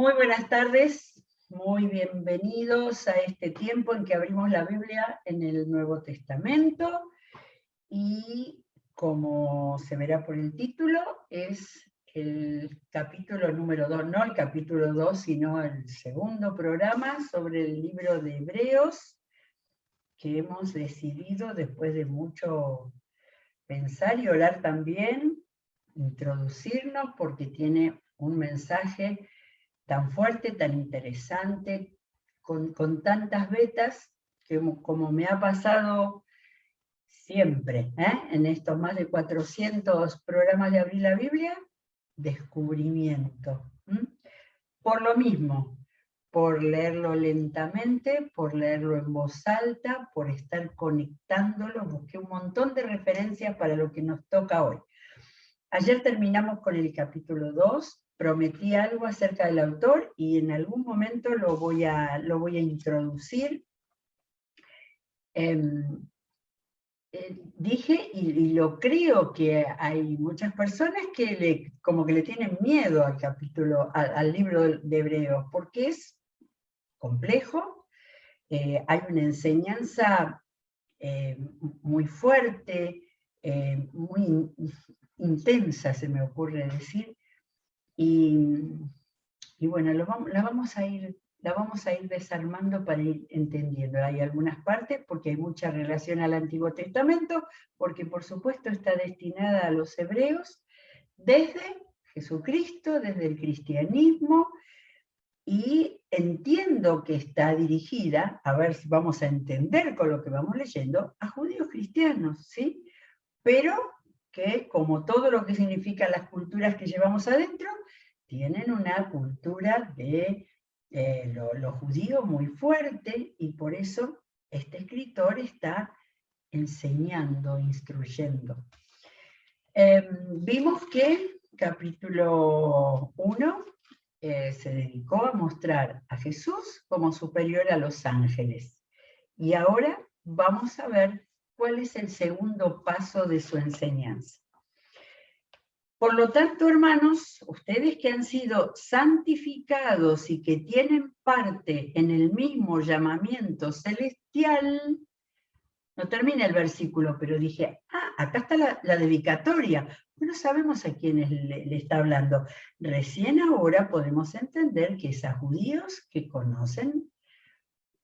Muy buenas tardes, muy bienvenidos a este tiempo en que abrimos la Biblia en el Nuevo Testamento y, como se verá por el título, es el capítulo número 2, no el capítulo 2, sino el segundo programa sobre el libro de Hebreos, que hemos decidido, después de mucho pensar y orar también, introducirnos porque tiene un mensaje tan fuerte, tan interesante, con tantas vetas, que como me ha pasado siempre, en estos más de 400 programas de Abrir la Biblia, descubrimiento. Por lo mismo, por leerlo lentamente, por leerlo en voz alta, por estar conectándolo, busqué un montón de referencias para lo que nos toca hoy. Ayer terminamos con el capítulo 2, prometí algo acerca del autor y en algún momento lo voy a introducir. Dije, y lo creo, que hay muchas personas que como que le tienen miedo al capítulo, al libro de Hebreos, porque es complejo, hay una enseñanza muy fuerte, muy intensa, se me ocurre decir, y bueno, la vamos a ir desarmando para ir entendiendo. Hay algunas partes, porque hay mucha relación al Antiguo Testamento, porque por supuesto está destinada a los hebreos, desde Jesucristo, desde el cristianismo, y entiendo que está dirigida, a ver si vamos a entender con lo que vamos leyendo, a judíos cristianos, ¿sí? Pero que, como todo lo que significa las culturas que llevamos adentro, tienen una cultura de lo judío muy fuerte, y por eso este escritor está enseñando, instruyendo. Vimos que capítulo 1 se dedicó a mostrar a Jesús como superior a los ángeles. Y ahora vamos a ver cuál es el segundo paso de su enseñanza. Por lo tanto, hermanos, ustedes que han sido santificados y que tienen parte en el mismo llamamiento celestial, no termina el versículo, pero dije, acá está la dedicatoria. No sabemos a quiénes le está hablando. Recién ahora podemos entender que es a judíos que conocen,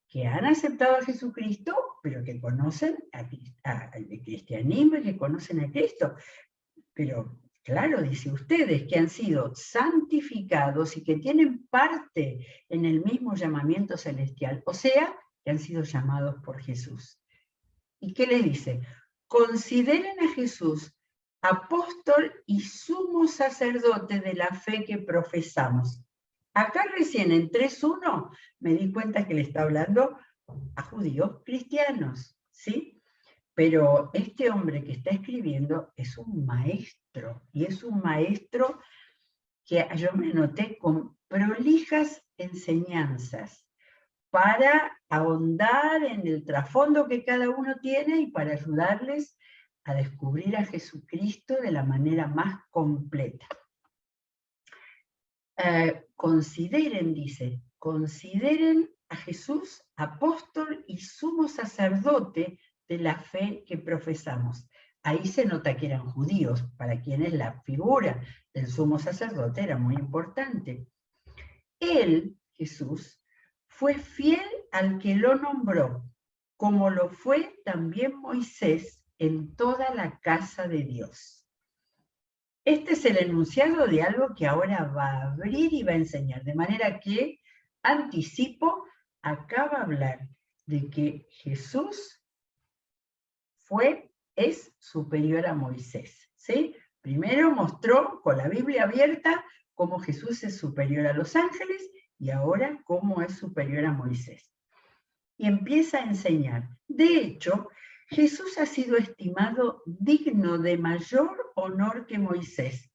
que han aceptado a Jesucristo, pero que conocen el cristianismo y que conocen a Cristo. Pero claro, dice, ustedes que han sido santificados y que tienen parte en el mismo llamamiento celestial, o sea, que han sido llamados por Jesús. ¿Y qué les dice? Consideren a Jesús apóstol y sumo sacerdote de la fe que profesamos. Acá recién en 3.1 me di cuenta que le está hablando a judíos cristianos, ¿sí? Pero este hombre que está escribiendo es un maestro, y es un maestro que yo me noté con prolijas enseñanzas para ahondar en el trasfondo que cada uno tiene y para ayudarles a descubrir a Jesucristo de la manera más completa. Consideren, dice, consideren a Jesús apóstol y sumo sacerdote de la fe que profesamos. Ahí se nota que eran judíos, para quienes la figura del sumo sacerdote era muy importante. Él, Jesús, fue fiel al que lo nombró, como lo fue también Moisés en toda la casa de Dios. Este es el enunciado de algo que ahora va a abrir y va a enseñar, de manera que, anticipo, acá va a hablar de que Jesús es superior a Moisés, ¿sí? Primero mostró con la Biblia abierta cómo Jesús es superior a los ángeles, y ahora cómo es superior a Moisés. Y empieza a enseñar. De hecho, Jesús ha sido estimado digno de mayor honor que Moisés,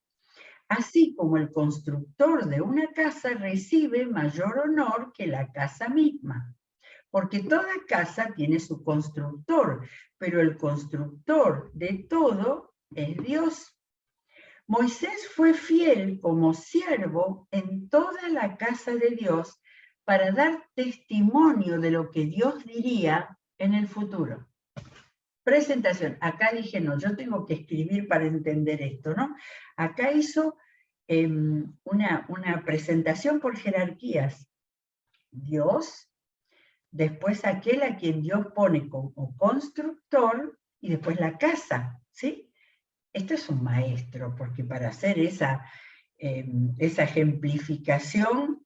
así como el constructor de una casa recibe mayor honor que la casa misma. Porque toda casa tiene su constructor, pero el constructor de todo es Dios. Moisés fue fiel como siervo en toda la casa de Dios para dar testimonio de lo que Dios diría en el futuro. Presentación. Acá dije, no, yo tengo que escribir para entender esto, ¿no? Acá hizo una presentación por jerarquías. Dios, después aquel a quien Dios pone como constructor, y después la casa, ¿sí? Esto es un maestro, porque para hacer esa ejemplificación,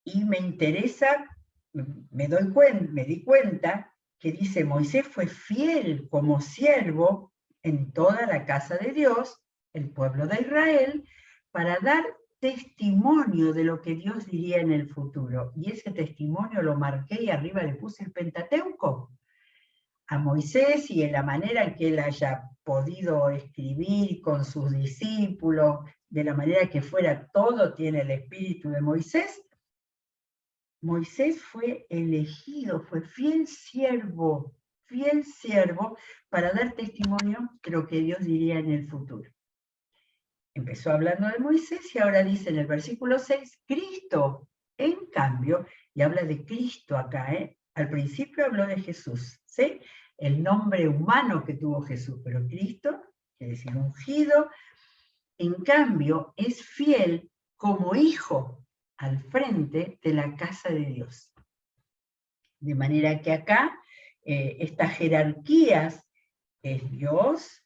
y me interesa, me di cuenta que dice, Moisés fue fiel como siervo en toda la casa de Dios, el pueblo de Israel, para dar testimonio de lo que Dios diría en el futuro. Y ese testimonio lo marqué y arriba le puse el Pentateuco a Moisés, y en la manera en que él haya podido escribir con sus discípulos, de la manera que fuera, todo tiene el espíritu de Moisés. Moisés fue elegido, fue fiel siervo para dar testimonio de lo que Dios diría en el futuro. Empezó hablando de Moisés y ahora dice en el versículo 6, Cristo, en cambio, y habla de Cristo acá, al principio habló de Jesús, ¿sí? El nombre humano que tuvo Jesús, pero Cristo, quiere decir ungido, en cambio es fiel como hijo al frente de la casa de Dios. De manera que acá estas jerarquías es Dios,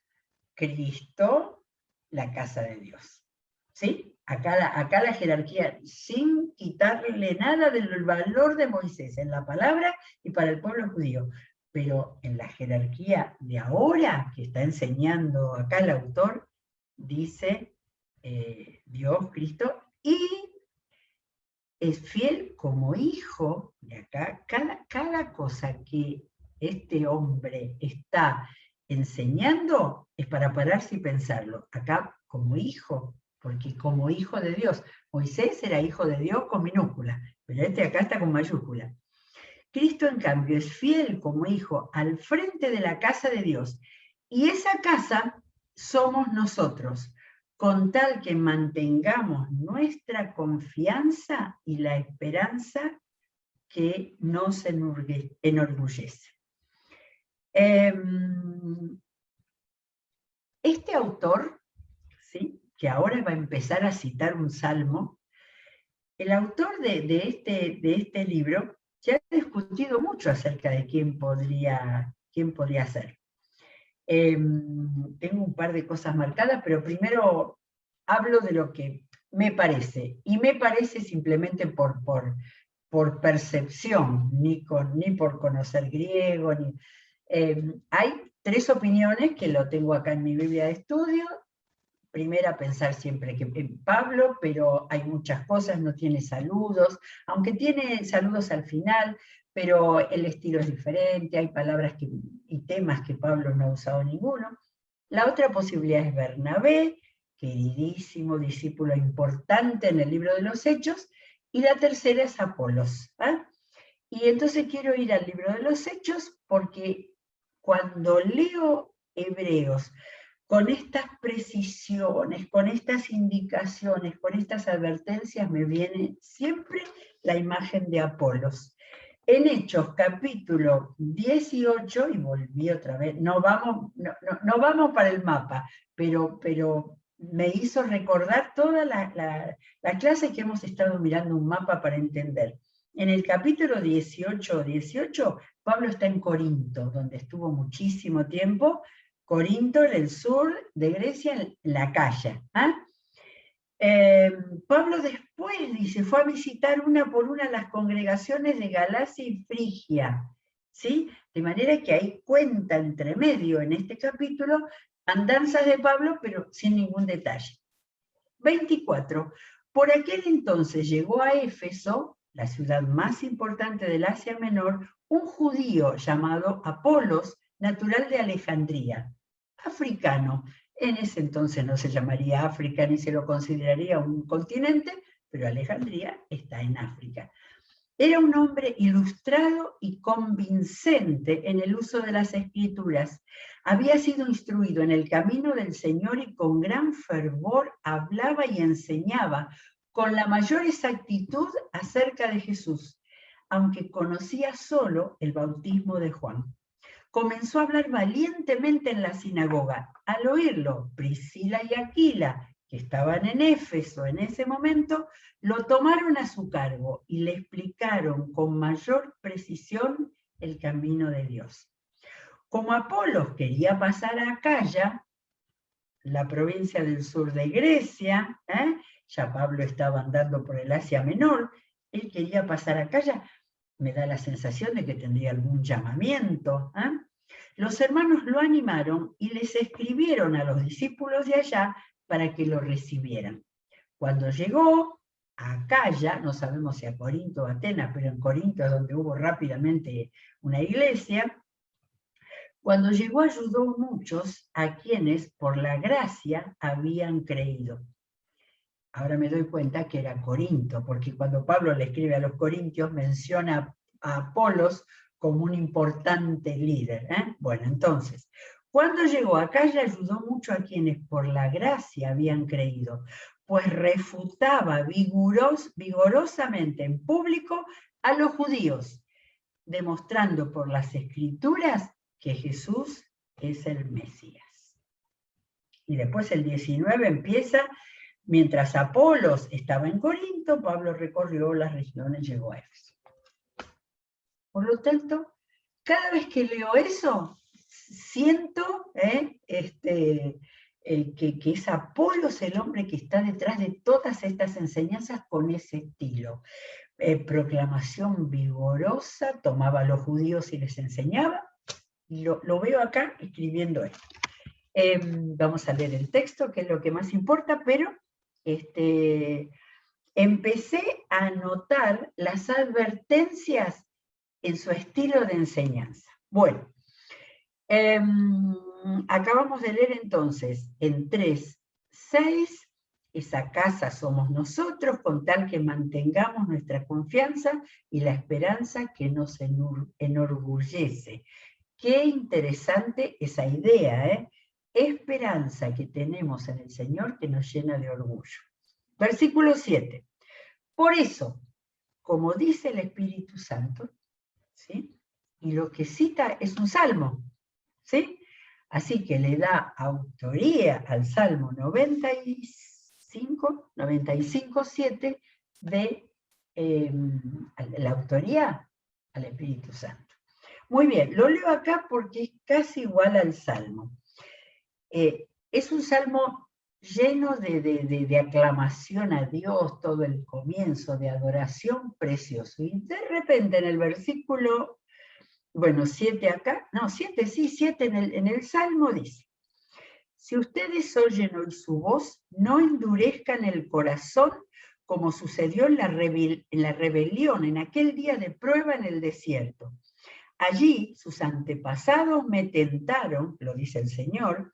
Cristo, la casa de Dios. ¿Sí? Acá la jerarquía, sin quitarle nada del valor de Moisés en la palabra y para el pueblo judío. Pero en la jerarquía de ahora, que está enseñando acá el autor, dice Dios, Cristo, y es fiel como hijo, y acá cada cosa que este hombre está enseñando es para pararse y pensarlo. Acá como hijo, porque como hijo de Dios. Moisés era hijo de Dios con minúscula, pero este acá está con mayúscula. Cristo, en cambio, es fiel como hijo al frente de la casa de Dios. Y esa casa somos nosotros, con tal que mantengamos nuestra confianza y la esperanza que nos enorgullece. Este autor, ¿sí?, que ahora va a empezar a citar un salmo, el autor de este libro ya ha discutido mucho acerca de quién podría ser. Tengo un par de cosas marcadas, pero primero hablo de lo que me parece, y me parece simplemente por percepción, ni por conocer griego, hay tres opiniones que lo tengo acá en mi Biblia de estudio. Primera, pensar siempre que en Pablo, pero hay muchas cosas, no tiene saludos, aunque tiene saludos al final, pero el estilo es diferente, hay palabras y temas que Pablo no ha usado ninguno. La otra posibilidad es Bernabé, queridísimo discípulo importante en el libro de los Hechos, y la tercera es Apolos. Y entonces quiero ir al libro de los Hechos porque cuando leo Hebreos, con estas precisiones, con estas indicaciones, con estas advertencias, me viene siempre la imagen de Apolos. En Hechos, capítulo 18, y volví otra vez, no vamos para el mapa, pero me hizo recordar toda la clase que hemos estado mirando un mapa para entender. En el capítulo 18, Pablo está en Corinto, donde estuvo muchísimo tiempo. Corinto, en el sur de Grecia, en la Acaya. Pablo después, dice, fue a visitar una por una las congregaciones de Galacia y Frigia, ¿sí? De manera que ahí cuenta entre medio en este capítulo andanzas de Pablo, pero sin ningún detalle. 24. Por aquel entonces llegó a Éfeso, la ciudad más importante del Asia Menor, un judío llamado Apolos, natural de Alejandría, africano. En ese entonces no se llamaría África ni se lo consideraría un continente, pero Alejandría está en África. Era un hombre ilustrado y convincente en el uso de las escrituras. Había sido instruido en el camino del Señor y con gran fervor hablaba y enseñaba con la mayor exactitud acerca de Jesús, aunque conocía solo el bautismo de Juan. Comenzó a hablar valientemente en la sinagoga. Al oírlo, Priscila y Aquila, que estaban en Éfeso en ese momento, lo tomaron a su cargo y le explicaron con mayor precisión el camino de Dios. Como Apolos quería pasar a Acaya, la provincia del sur de Grecia, ya Pablo estaba andando por el Asia Menor, él quería pasar a Acaya, me da la sensación de que tendría algún llamamiento. Los hermanos lo animaron y les escribieron a los discípulos de allá para que lo recibieran. Cuando llegó a Acaya, no sabemos si a Corinto o Atenas, pero en Corinto es donde hubo rápidamente una iglesia, cuando llegó ayudó a muchos a quienes por la gracia habían creído. Ahora me doy cuenta que era Corinto, porque cuando Pablo le escribe a los corintios menciona a Apolos como un importante líder. Bueno, entonces, cuando llegó acá ya ayudó mucho a quienes por la gracia habían creído, pues refutaba vigorosamente en público a los judíos, demostrando por las escrituras que Jesús es el Mesías. Y después el 19 empieza: mientras Apolos estaba en Corinto, Pablo recorrió las regiones y llegó a Éfeso. Por lo tanto, cada vez que leo eso, siento que es Apolos el hombre que está detrás de todas estas enseñanzas con ese estilo. Proclamación vigorosa, tomaba a los judíos y les enseñaba. Lo veo acá escribiendo esto. Vamos a leer el texto, que es lo que más importa, pero empecé a notar las advertencias en su estilo de enseñanza. Bueno, acabamos de leer entonces en 3:6, esa casa somos nosotros, con tal que mantengamos nuestra confianza y la esperanza que nos enorgullece. Qué interesante esa idea, ¿eh? Esperanza que tenemos en el Señor que nos llena de orgullo. Versículo 7. Por eso, como dice el Espíritu Santo, ¿sí? Y lo que cita es un salmo, ¿sí? Así que le da autoría al Salmo 95:7 de la autoría al Espíritu Santo. Muy bien, lo leo acá porque es casi igual al Salmo. Es un salmo lleno de aclamación a Dios, todo el comienzo de adoración precioso. Y de repente en el versículo, 7 acá, no, 7 en el Salmo dice: si ustedes oyen hoy su voz, no endurezcan el corazón como sucedió en la rebelión, en aquel día de prueba en el desierto. Allí sus antepasados me tentaron, lo dice el Señor,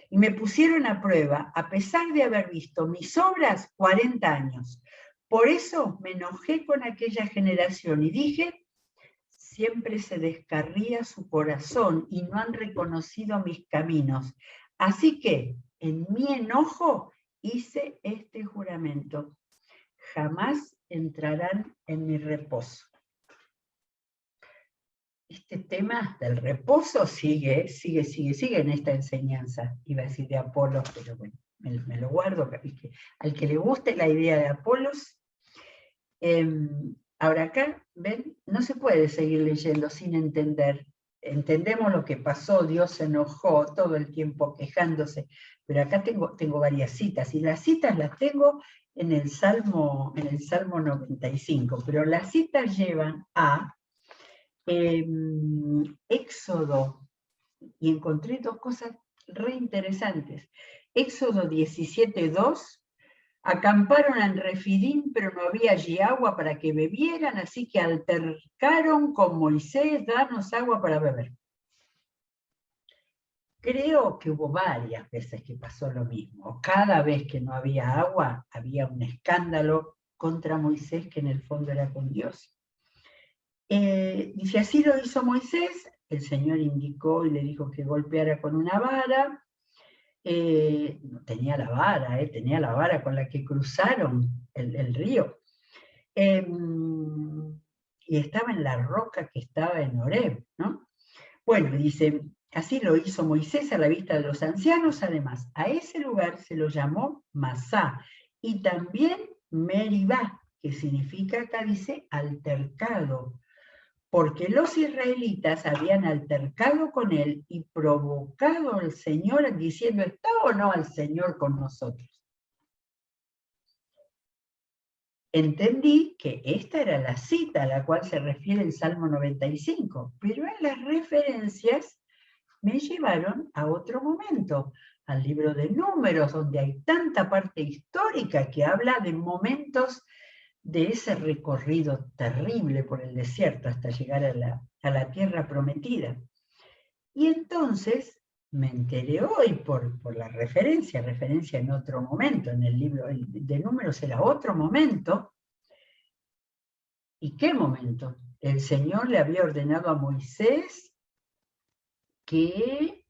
y me pusieron a prueba, a pesar de haber visto mis obras 40 años. Por eso me enojé con aquella generación y dije: siempre se descarría su corazón y no han reconocido mis caminos. Así que, en mi enojo, hice este juramento: jamás entrarán en mi reposo. Este tema del reposo sigue en esta enseñanza. Iba a decir de Apolos, pero bueno, me lo guardo. Al que le guste la idea de Apolos. Ahora acá, ven, no se puede seguir leyendo sin entender. Entendemos lo que pasó, Dios se enojó todo el tiempo quejándose, pero acá tengo varias citas, y las citas las tengo en el Salmo 95, pero las citas llevan a Éxodo, y encontré dos cosas re interesantes. Éxodo 17:2, acamparon en Refidim, pero no había allí agua para que bebieran, así que altercaron con Moisés: danos agua para beber. Creo que hubo varias veces que pasó lo mismo. Cada vez que no había agua, había un escándalo contra Moisés, que en el fondo era con Dios. Dice, así lo hizo Moisés, el Señor indicó y le dijo que golpeara con una vara. No tenía la vara, tenía la vara con la que cruzaron el río. Y estaba en la roca que estaba en Horeb, ¿no? Bueno, dice, así lo hizo Moisés a la vista de los ancianos. Además, a ese lugar se lo llamó Masá, y también Meribá, que significa, acá dice, altercado, porque los israelitas habían altercado con él y provocado al Señor diciendo, ¿está o no el Señor con nosotros? Entendí que esta era la cita a la cual se refiere el Salmo 95, pero en las referencias me llevaron a otro momento, al libro de Números, donde hay tanta parte histórica que habla de momentos de ese recorrido terrible por el desierto hasta llegar a la tierra prometida. Y entonces me enteré hoy por la referencia en otro momento, en el libro de Números era otro momento. ¿Y qué momento? El Señor le había ordenado a Moisés que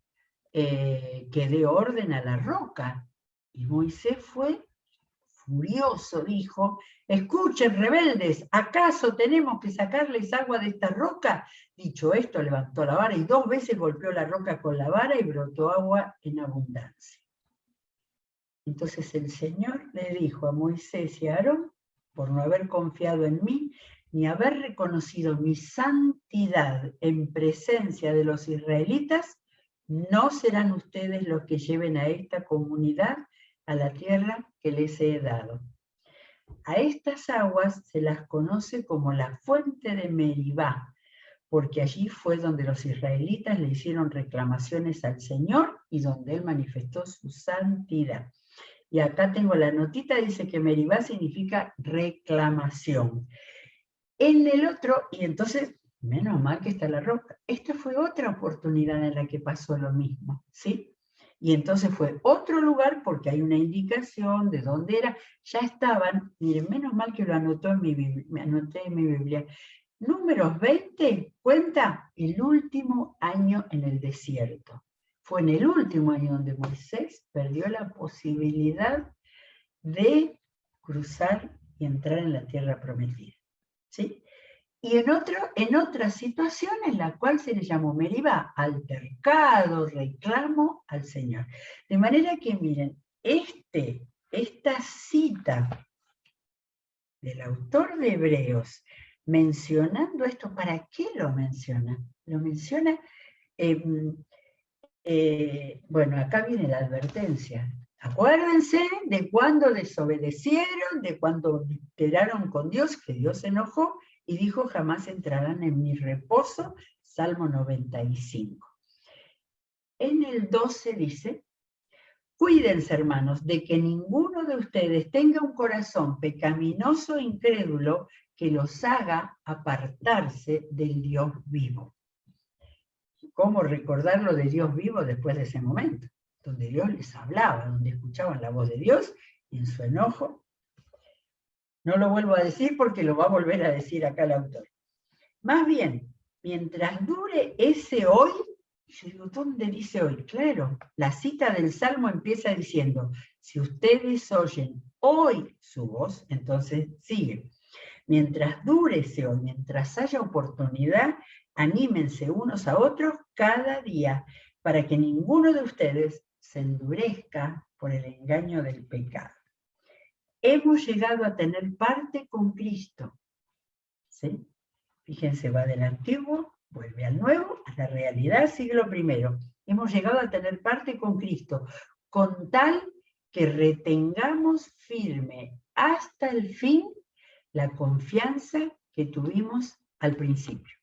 dé orden a la roca. Y Moisés fue furioso, dijo, escuchen rebeldes, ¿acaso tenemos que sacarles agua de esta roca? Dicho esto, levantó la vara y 2 veces golpeó la roca con la vara y brotó agua en abundancia. Entonces el Señor le dijo a Moisés y a Aarón, por no haber confiado en mí, ni haber reconocido mi santidad en presencia de los israelitas, no serán ustedes los que lleven a esta comunidad a la tierra que les he dado. A estas aguas se las conoce como la fuente de Meribá, porque allí fue donde los israelitas le hicieron reclamaciones al Señor y donde Él manifestó su santidad. Y acá tengo la notita, dice que Meribá significa reclamación. En el otro, y entonces, menos mal que está la roca. Esta fue otra oportunidad en la que pasó lo mismo, ¿sí? Y entonces fue otro lugar porque hay una indicación de dónde era. Ya estaban, miren, menos mal que lo anotó en mi Biblia, me anoté en mi Biblia. Números 20 cuenta el último año en el desierto. Fue en el último año donde Moisés perdió la posibilidad de cruzar y entrar en la tierra prometida, ¿sí? Y en otra situación en la cual se le llamó Meribá, altercado, reclamo al Señor. De manera que miren, esta cita del autor de Hebreos, mencionando esto, ¿para qué lo menciona? Lo menciona, bueno, acá viene la advertencia. Acuérdense de cuando desobedecieron, de cuando esperaron con Dios, que Dios se enojó, y dijo, jamás entrarán en mi reposo, Salmo 95. En el 12 dice, cuídense, hermanos, de que ninguno de ustedes tenga un corazón pecaminoso e incrédulo que los haga apartarse del Dios vivo. ¿Cómo recordar lo de Dios vivo después de ese momento? Donde Dios les hablaba, donde escuchaban la voz de Dios, y en su enojo. No lo vuelvo a decir porque lo va a volver a decir acá el autor. Más bien, mientras dure ese hoy, yo digo, ¿dónde dice hoy? Claro, la cita del Salmo empieza diciendo, si ustedes oyen hoy su voz, entonces sigue. Mientras dure ese hoy, mientras haya oportunidad, anímense unos a otros cada día para que ninguno de ustedes se endurezca por el engaño del pecado. Hemos llegado a tener parte con Cristo, ¿sí? Fíjense, va del antiguo, vuelve al nuevo, a la realidad, siglo I. Hemos llegado a tener parte con Cristo, con tal que retengamos firme hasta el fin la confianza que tuvimos al principio.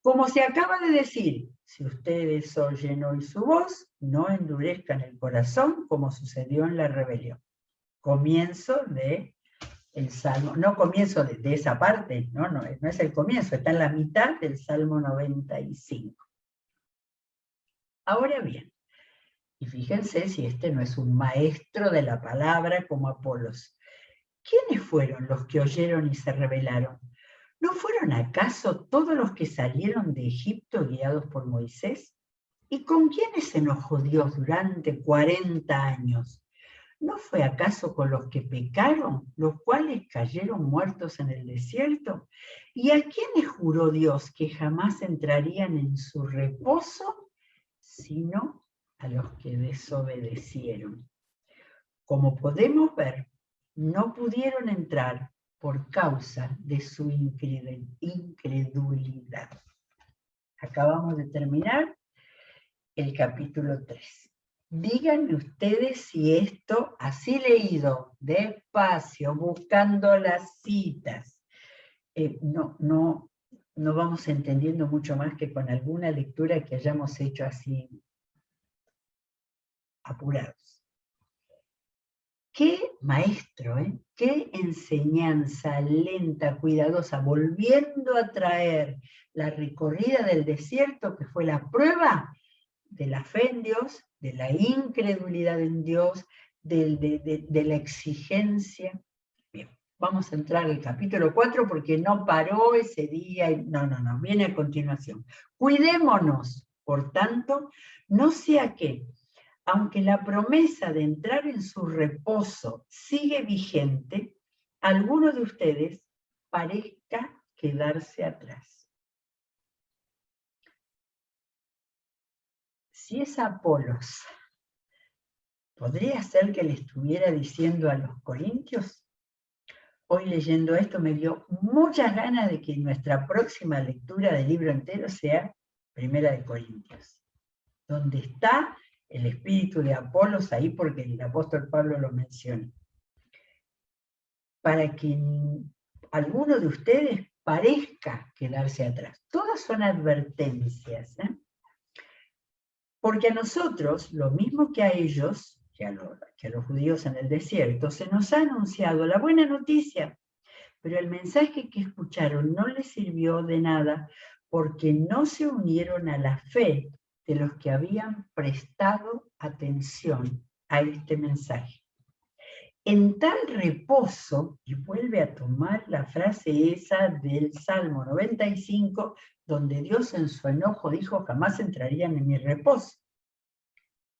Como se acaba de decir, si ustedes oyen hoy su voz, no endurezcan el corazón como sucedió en la rebelión. Comienzo de el Salmo, no comienzo de esa parte, no es el comienzo, está en la mitad del Salmo 95. Ahora bien, y fíjense si este no es un maestro de la palabra como Apolos. ¿Quiénes fueron los que oyeron y se rebelaron? ¿No fueron acaso todos los que salieron de Egipto guiados por Moisés? ¿Y con quiénes se enojó Dios durante 40 años? ¿No fue acaso con los que pecaron, los cuales cayeron muertos en el desierto? ¿Y a quiénes juró Dios que jamás entrarían en su reposo, sino a los que desobedecieron? Como podemos ver, no pudieron entrar por causa de su incredulidad. Acabamos de terminar el capítulo 3. Díganme ustedes si esto, así leído, despacio, buscando las citas, no vamos entendiendo mucho más que con alguna lectura que hayamos hecho así apurados. Qué maestro, qué enseñanza lenta, cuidadosa, volviendo a traer la recorrida del desierto, que fue la prueba de la fe en Dios, de la incredulidad en Dios, de la exigencia. Bien, vamos a entrar al capítulo 4 porque no paró ese día, no, viene a continuación. Cuidémonos, por tanto, no sea que, aunque la promesa de entrar en su reposo sigue vigente, alguno de ustedes parezca quedarse atrás. Si es Apolos, ¿podría ser que le estuviera diciendo a los corintios? Hoy leyendo esto me dio muchas ganas de que nuestra próxima lectura del libro entero sea Primera de Corintios, donde está el espíritu de Apolos ahí porque el apóstol Pablo lo menciona. Para que alguno de ustedes parezca quedarse atrás. Todas son advertencias, Porque a nosotros, lo mismo que a ellos, que a los judíos en el desierto, se nos ha anunciado la buena noticia, pero el mensaje que escucharon no les sirvió de nada porque no se unieron a la fe de los que habían prestado atención a este mensaje. En tal reposo, y vuelve a tomar la frase esa del Salmo 95, donde Dios en su enojo dijo, jamás entrarían en mi reposo.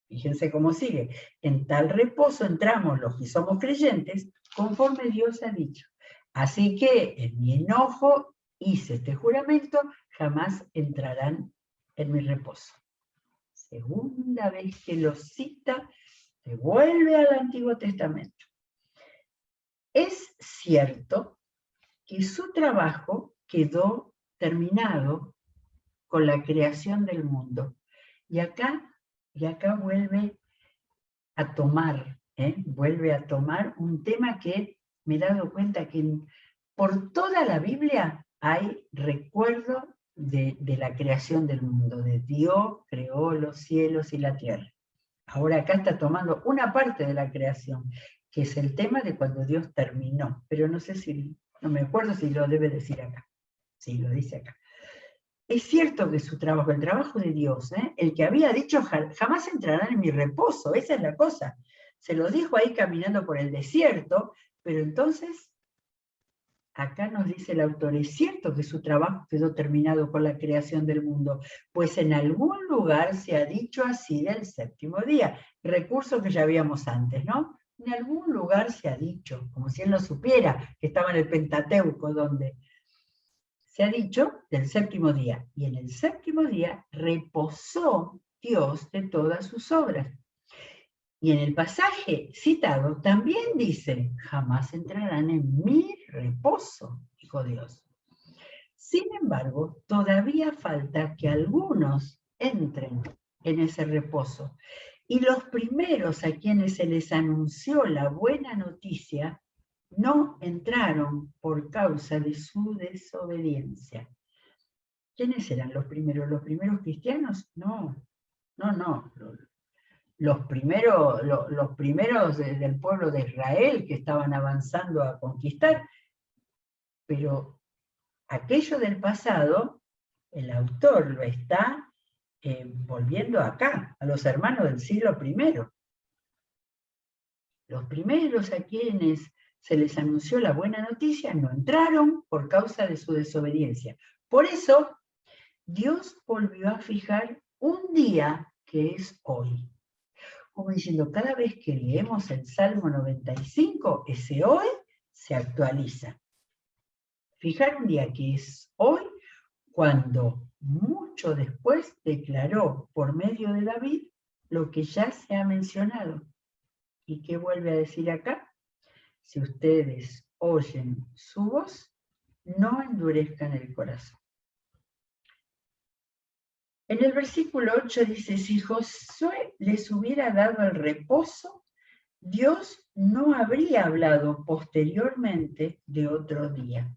Fíjense cómo sigue. En tal reposo entramos los que somos creyentes, conforme Dios ha dicho. Así que en mi enojo hice este juramento, jamás entrarán en mi reposo. Segunda vez que lo cita, se vuelve al Antiguo Testamento. Es cierto que su trabajo quedó terminado con la creación del mundo. Y acá vuelve a tomar un tema que me he dado cuenta que por toda la Biblia hay recuerdo de la creación del mundo, de Dios creó los cielos y la tierra. Ahora acá está tomando una parte de la creación, que es el tema de cuando Dios terminó, pero no me acuerdo si lo debe decir acá. Sí, lo dice acá. Es cierto que su trabajo, el trabajo de Dios, el que había dicho jamás entrarán en mi reposo, esa es la cosa. Se lo dijo ahí caminando por el desierto, pero entonces, acá nos dice el autor, es cierto que su trabajo quedó terminado con la creación del mundo, pues en algún lugar se ha dicho así del séptimo día, recurso que ya habíamos antes, ¿no? En algún lugar se ha dicho, como si él no supiera que estaba en el Pentateuco, donde se ha dicho del séptimo día, y en el séptimo día reposó Dios de todas sus obras. Y en el pasaje citado también dice, jamás entrarán en mi reposo, dijo Dios. Sin embargo, todavía falta que algunos entren en ese reposo. Y los primeros a quienes se les anunció la buena noticia no entraron por causa de su desobediencia. ¿Quiénes eran los primeros? ¿Los primeros cristianos? No. Los primeros del pueblo de Israel que estaban avanzando a conquistar. Pero aquello del pasado, el autor lo está volviendo acá, a los hermanos del siglo I. Los primeros a quienes se les anunció la buena noticia, no entraron por causa de su desobediencia. Por eso, Dios volvió a fijar un día que es hoy. Como diciendo, cada vez que leemos el Salmo 95, ese hoy se actualiza. Fijar un día que es hoy, cuando mucho después declaró por medio de David lo que ya se ha mencionado. ¿Y qué vuelve a decir acá? Si ustedes oyen su voz, no endurezcan el corazón. En el versículo 8 dice, si Josué les hubiera dado el reposo, Dios no habría hablado posteriormente de otro día.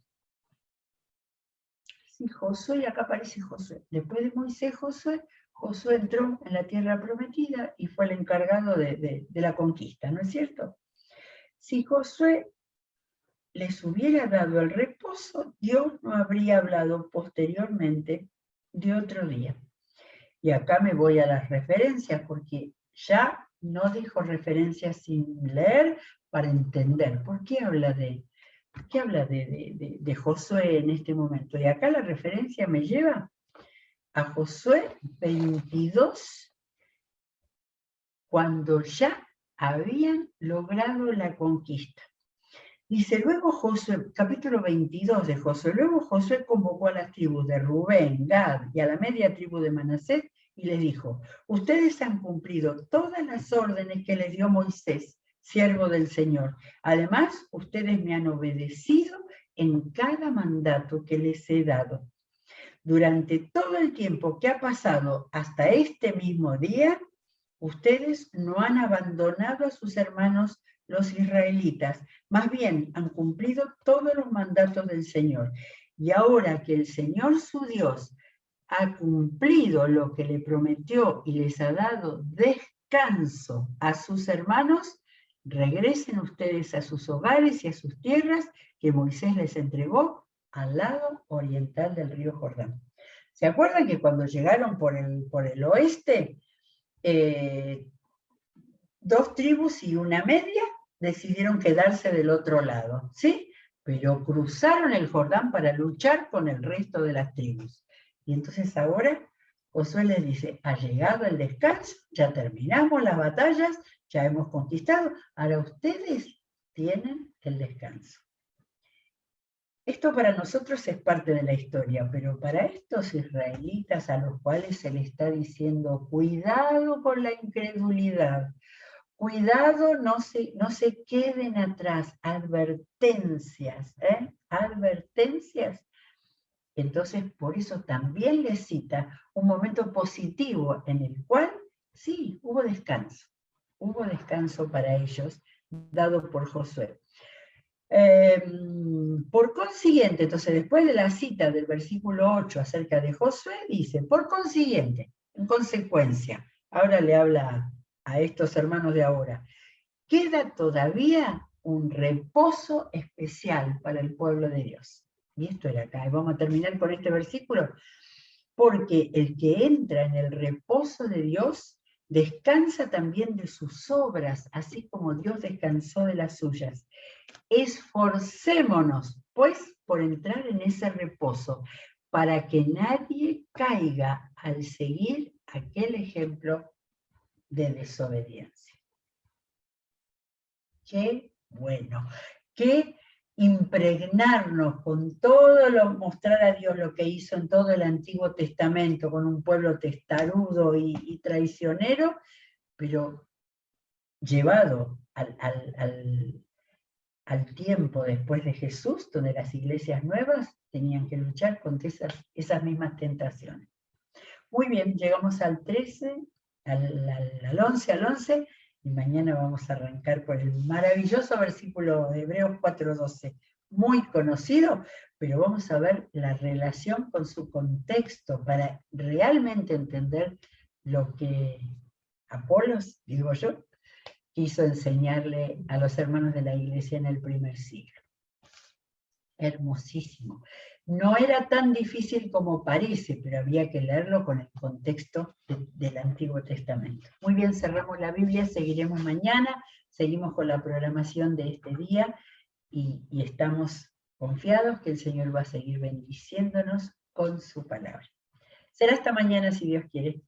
Si Josué, acá aparece Josué, después de Moisés, Josué entró en la tierra prometida y fue el encargado de la conquista, ¿no es cierto? Si Josué les hubiera dado el reposo, Dios no habría hablado posteriormente de otro día. Y acá me voy a las referencias, porque ya no dejo referencias sin leer para entender. ¿Por qué habla de Josué en este momento? Y acá la referencia me lleva a Josué 22, cuando ya habían logrado la conquista. Dice, luego Josué, capítulo 22 de Josué, luego Josué convocó a las tribus de Rubén, Gad y a la media tribu de Manasés y les dijo, ustedes han cumplido todas las órdenes que les dio Moisés, siervo del Señor. Además, ustedes me han obedecido en cada mandato que les he dado. Durante todo el tiempo que ha pasado hasta este mismo día, ustedes no han abandonado a sus hermanos los israelitas, más bien han cumplido todos los mandatos del Señor. Y ahora que el Señor su Dios ha cumplido lo que le prometió y les ha dado descanso a sus hermanos, regresen ustedes a sus hogares y a sus tierras que Moisés les entregó al lado oriental del río Jordán. ¿Se acuerdan que cuando llegaron por el oeste, dos tribus y una media decidieron quedarse del otro lado, ¿sí? Pero cruzaron el Jordán para luchar con el resto de las tribus. Y entonces ahora Josué les dice, ha llegado el descanso, ya terminamos las batallas, ya hemos conquistado, ahora ustedes tienen el descanso. Esto para nosotros es parte de la historia, pero para estos israelitas a los cuales se les está diciendo, cuidado con la incredulidad, cuidado, no se queden atrás, advertencias, advertencias. Entonces, por eso también les cita un momento positivo en el cual, sí, hubo descanso para ellos, dado por Josué. Por consiguiente, entonces después de la cita del versículo 8 acerca de Josué, dice, por consiguiente, en consecuencia, ahora le habla a estos hermanos de ahora, queda todavía un reposo especial para el pueblo de Dios. Y esto era acá, y vamos a terminar con este versículo, porque el que entra en el reposo de Dios descansa también de sus obras, así como Dios descansó de las suyas. Esforcémonos, pues, por entrar en ese reposo, para que nadie caiga al seguir aquel ejemplo de desobediencia. Qué bueno, qué impregnarnos con todo mostrar a Dios lo que hizo en todo el Antiguo Testamento, con un pueblo testarudo y traicionero, pero llevado al tiempo después de Jesús, donde las iglesias nuevas tenían que luchar contra esas mismas tentaciones. Muy bien, llegamos al 13, al 11, y mañana vamos a arrancar por el maravilloso versículo de Hebreos 4:12, muy conocido, pero vamos a ver la relación con su contexto para realmente entender lo que Apolos, digo yo, quiso enseñarle a los hermanos de la iglesia en el primer siglo. Hermosísimo. No era tan difícil como parece, pero había que leerlo con el contexto del Antiguo Testamento. Muy bien, cerramos la Biblia, seguiremos mañana, seguimos con la programación de este día, y estamos confiados que el Señor va a seguir bendiciéndonos con su palabra. Será hasta mañana si Dios quiere.